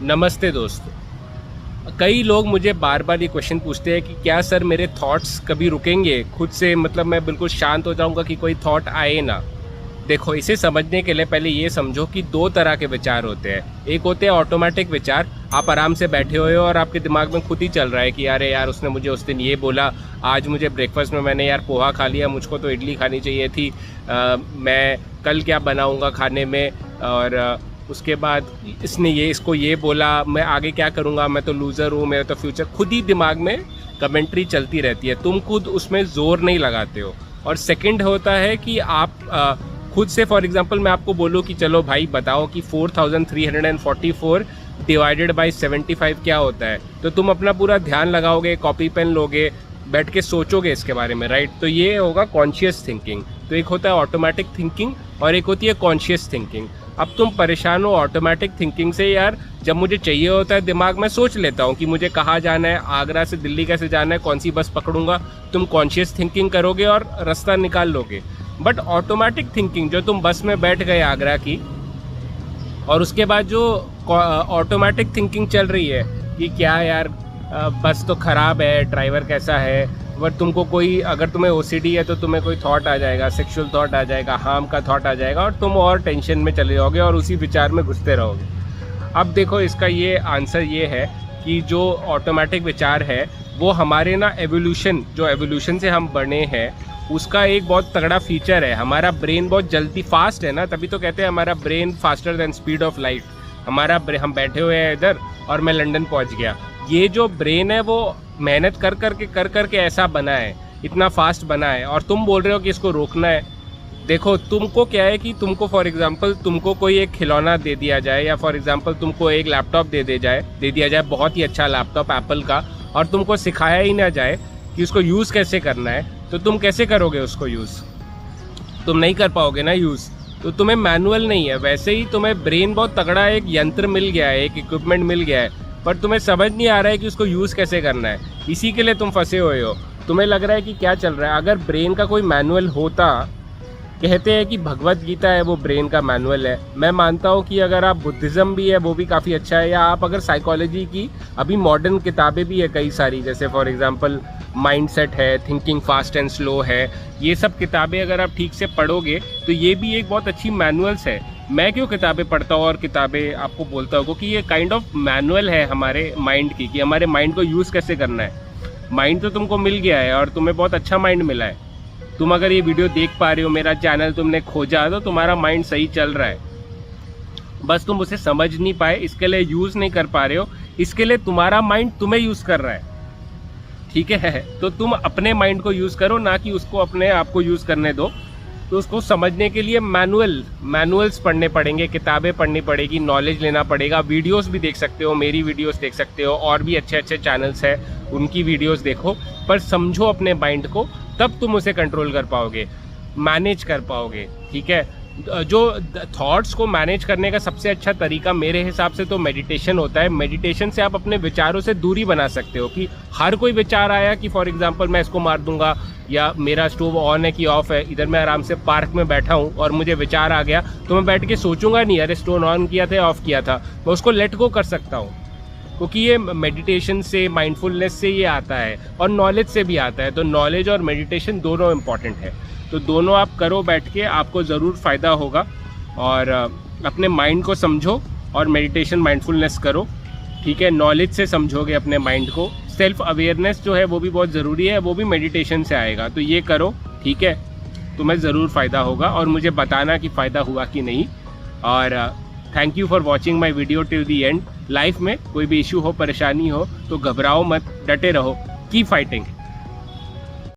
नमस्ते दोस्तों। कई लोग मुझे बार बार ये क्वेश्चन पूछते हैं कि क्या सर मेरे थॉट्स कभी रुकेंगे खुद से, मतलब मैं बिल्कुल शांत हो जाऊंगा कि कोई थॉट आए ना। देखो, इसे समझने के लिए पहले ये समझो कि दो तरह के विचार होते हैं। एक होते हैं ऑटोमेटिक विचार, आप आराम से बैठे हुए हो और आपके दिमाग में खुद ही चल रहा है कि अरे यार उसने मुझे उस दिन ये बोला, आज मुझे ब्रेकफास्ट में मैंने यार पोहा खा लिया, मुझको तो इडली खानी चाहिए थी, मैं कल क्या बनाऊंगा खाने में, और उसके बाद इसको ये बोला, मैं आगे क्या करूँगा, मैं तो लूज़र हूँ, मेरा तो फ्यूचर। खुद ही दिमाग में कमेंट्री चलती रहती है, तुम खुद उसमें ज़ोर नहीं लगाते हो। और सेकंड होता है कि आप खुद से, फॉर एग्जांपल मैं आपको बोलूँ कि चलो भाई बताओ कि 4344 डिवाइडेड बाय 75 क्या होता है, तो तुम अपना पूरा ध्यान लगाओगे, कॉपी पेन लोगे, बैठ के सोचोगे इसके बारे में, राइट। तो ये होगा कॉन्शियस थिंकिंग। तो एक होता है ऑटोमेटिक थिंकिंग और एक होती है कॉन्शियस थिंकिंग। अब तुम परेशान हो ऑटोमेटिक थिंकिंग से, यार जब मुझे चाहिए होता है दिमाग में सोच लेता हूँ कि मुझे कहाँ जाना है, आगरा से दिल्ली कैसे जाना है, कौन सी बस पकड़ूंगा, तुम कॉन्शियस थिंकिंग करोगे और रास्ता निकाल लोगे। बट ऑटोमेटिक थिंकिंग, जो तुम बस में बैठ गए आगरा की, और उसके बाद जो ऑटोमेटिक थिंकिंग चल रही है कि क्या यार बस तो ख़राब है, ड्राइवर कैसा है, बट तुमको कोई, अगर तुम्हें ओसीडी है तो तुम्हें कोई थॉट आ जाएगा, सेक्सुअल थॉट आ जाएगा, हार्म का थॉट आ जाएगा, और तुम और टेंशन में चले जाओगे और उसी विचार में घुसते रहोगे। अब देखो, इसका ये आंसर ये है कि जो ऑटोमेटिक विचार है वो हमारे ना एवोल्यूशन, जो एवोल्यूशन से हम बने हैं, उसका एक बहुत तगड़ा फीचर है। हमारा ब्रेन बहुत जल्दी फास्ट है ना, तभी तो कहते हैं हमारा brain faster than speed of light. हम बैठे हुए हैं इधर और मैं लंदन पहुंच गया। ये जो ब्रेन है वो मेहनत कर करके ऐसा बना है, इतना फास्ट बना है, और तुम बोल रहे हो कि इसको रोकना है। देखो, तुमको क्या है कि तुमको फॉर एग्जांपल तुमको कोई एक खिलौना दे दिया जाए, या फॉर एग्जांपल तुमको एक लैपटॉप दे दिया जाए, बहुत ही अच्छा लैपटॉप एप्पल का, और तुमको सिखाया ही ना जाए कि उसको यूज़ कैसे करना है, तो तुम कैसे करोगे उसको यूज़? तुम नहीं कर पाओगे ना यूज़। तो तुम्हें मैनुअल नहीं है। वैसे ही तुम्हें ब्रेन बहुत तगड़ा एक यंत्र मिल गया है, एक इक्विपमेंट मिल गया है, पर तुम्हें समझ नहीं आ रहा है कि उसको यूज़ कैसे करना है। इसी के लिए तुम फंसे हुए हो। तुम्हें लग रहा है कि क्या चल रहा है। अगर ब्रेन का कोई मैनुअल होता, कहते हैं कि भगवत गीता है वो ब्रेन का मैनुअल है। मैं मानता हूँ कि अगर आप बुद्धिज़्म भी है वो भी काफ़ी अच्छा है, या आप अगर साइकोलॉजी की अभी मॉडर्न किताबें भी है कई सारी, जैसे फॉर एग्जांपल माइंडसेट है, थिंकिंग फास्ट एंड स्लो है, ये सब किताबें अगर आप ठीक से पढ़ोगे तो ये भी एक बहुत अच्छी मैनुअल्स है। मैं क्यों किताबें पढ़ता हूँ और किताबें आपको बोलता हूँ, क्योंकि ये काइंड ऑफ मैनुअल है हमारे माइंड की, कि हमारे माइंड को यूज़ कैसे करना है। माइंड तो तुमको मिल गया है और तुम्हें बहुत अच्छा माइंड मिला है। तुम अगर ये वीडियो देख पा रहे हो, मेरा चैनल तुमने खोजा, तो तुम्हारा माइंड सही चल रहा है, बस तुम उसे समझ नहीं पाए, इसके लिए यूज़ नहीं कर पा रहे हो। इसके लिए तुम्हारा माइंड तुम्हें यूज़ कर रहा है, ठीक है। तो तुम अपने माइंड को यूज़ करो, ना कि उसको अपने आप को यूज़ करने दो। तो उसको समझने के लिए मैनुअल्स पढ़ने पड़ेंगे, किताबें पढ़नी पड़ेगी, नॉलेज लेना पड़ेगा। वीडियोस भी देख सकते हो, मेरी वीडियोस देख सकते हो, और भी अच्छे अच्छे चैनल्स हैं उनकी वीडियोस देखो, पर समझो अपने माइंड को, तब तुम उसे कंट्रोल कर पाओगे, मैनेज कर पाओगे, ठीक है। जो थॉट्स को मैनेज करने का सबसे अच्छा तरीका मेरे हिसाब से तो मेडिटेशन होता है। मेडिटेशन से आप अपने विचारों से दूरी बना सकते हो, कि हर कोई विचार आया कि फॉर एग्जांपल मैं इसको मार दूंगा, या मेरा स्टोव ऑन है कि ऑफ है, इधर मैं आराम से पार्क में बैठा हूँ और मुझे विचार आ गया, तो मैं बैठ के सोचूंगा नहीं अरे स्टोव ऑन किया था ऑफ किया था, मैं उसको लेट गो कर सकता हूँ। क्योंकि ये मेडिटेशन से, माइंडफुलनेस से ये आता है, और नॉलेज से भी आता है। तो नॉलेज और मेडिटेशन दोनों इम्पॉर्टेंट है, तो दोनों आप करो बैठ के, आपको ज़रूर फ़ायदा होगा। और अपने माइंड को समझो और मेडिटेशन, माइंडफुलनेस करो, ठीक है। नॉलेज से समझोगे अपने माइंड को। सेल्फ अवेयरनेस जो है वो भी बहुत ज़रूरी है, वो भी मेडिटेशन से आएगा। तो ये करो, ठीक है, तुम्हें ज़रूर फ़ायदा होगा, और मुझे बताना कि फ़ायदा हुआ कि नहीं। और thank you for watching my video till the and. Life में कोई भी इशू हो, परेशानी हो, तो घबराओ मत, डटे रहो, कीप फाइटिंग।